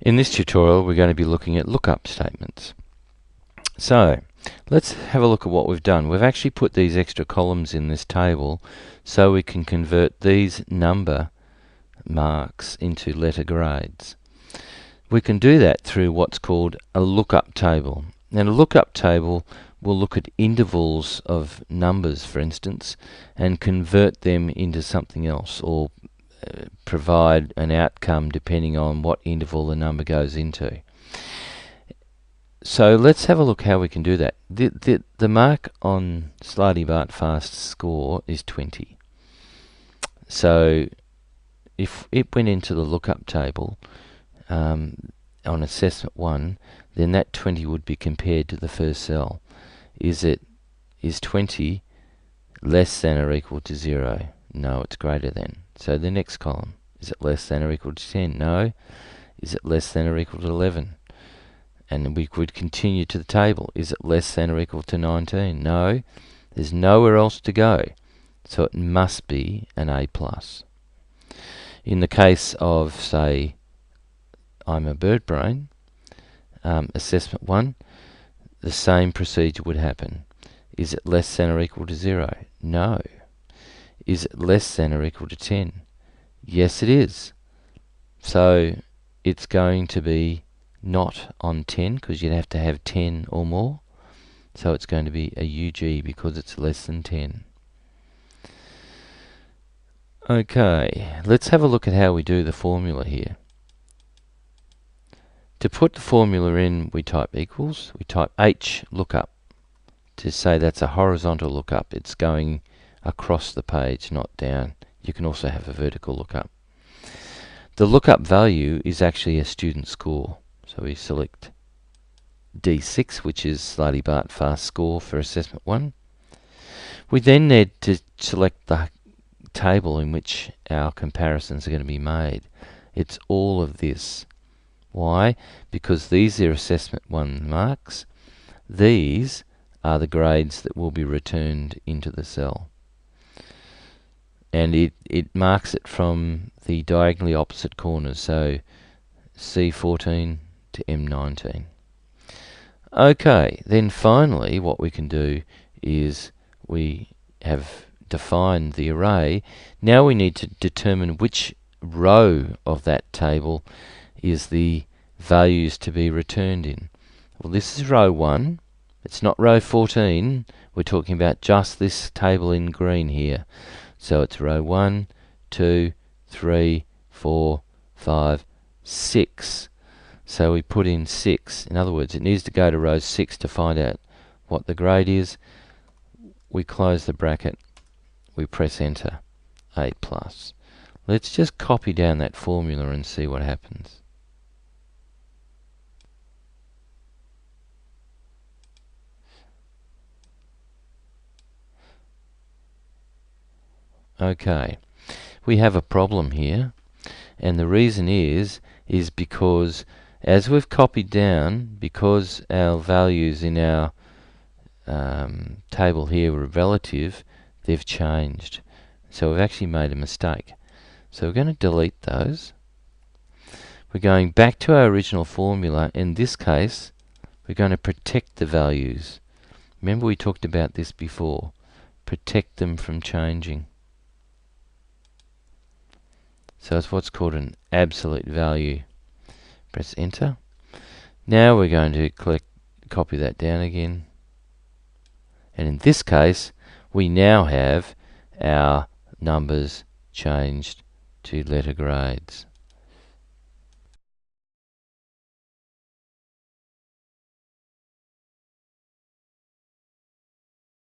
In this tutorial we're going to be looking at lookup statements. So let's have a look at what we've done. We've actually put these extra columns in this table so we can convert these number marks into letter grades. We can do that through what's called a lookup table. And a lookup table will look at intervals of numbers, for instance, and convert them into something else, or provide an outcome depending on what interval the number goes into. So let's have a look how we can do that. The mark on Slightly-But-Fast score is 20. So if it went into the lookup table on assessment 1, then that 20 would be compared to the first cell. Is 20 less than or equal to 0? No, it's greater than. So the next column, is it less than or equal to 10? No. Is it less than or equal to 11? And we could continue to the table. Is it less than or equal to 19? No. There's nowhere else to go. So it must be an A+. In the case of, say, I'm a bird brain, assessment 1, the same procedure would happen. Is it less than or equal to 0? No. Is it less than or equal to 10? Yes, it is. So it's going to be not on 10, because you'd have to have 10 or more. So it's going to be a UG because it's less than 10. Okay, let's have a look at how we do the formula here. To put the formula in, we type equals, we type H lookup to say that's a horizontal lookup. It's going across the page, not down. You can also have a vertical lookup. The lookup value is actually a student score. So we select D6, which is Slightly-But-Fast score for assessment 1. We then need to select the table in which our comparisons are going to be made. It's all of this. Why? Because these are assessment 1 marks. These are the grades that will be returned into the cell. And it marks it from the diagonally opposite corners, so C14 to M19. Okay, then finally what we can do is we have defined the array. Now we need to determine which row of that table is the values to be returned in. Well, this is row 1. It's not row 14. We're talking about just this table in green here. So it's row 1, 2, 3, 4, 5, 6. So we put in 6. In other words, it needs to go to row 6 to find out what the grade is. We close the bracket. We press enter. A+. Let's just copy down that formula and see what happens. Okay, we have a problem here, and the reason is because as we've copied down, because our values in our table here were relative, they've changed. So we've actually made a mistake. So we're going to delete those. We're going back to our original formula. In this case, we're going to protect the values. Remember we talked about this before. Protect them from changing. So it's what's called an absolute value. Press enter. Now we're going to copy that down again. And in this case, we now have our numbers changed to letter grades.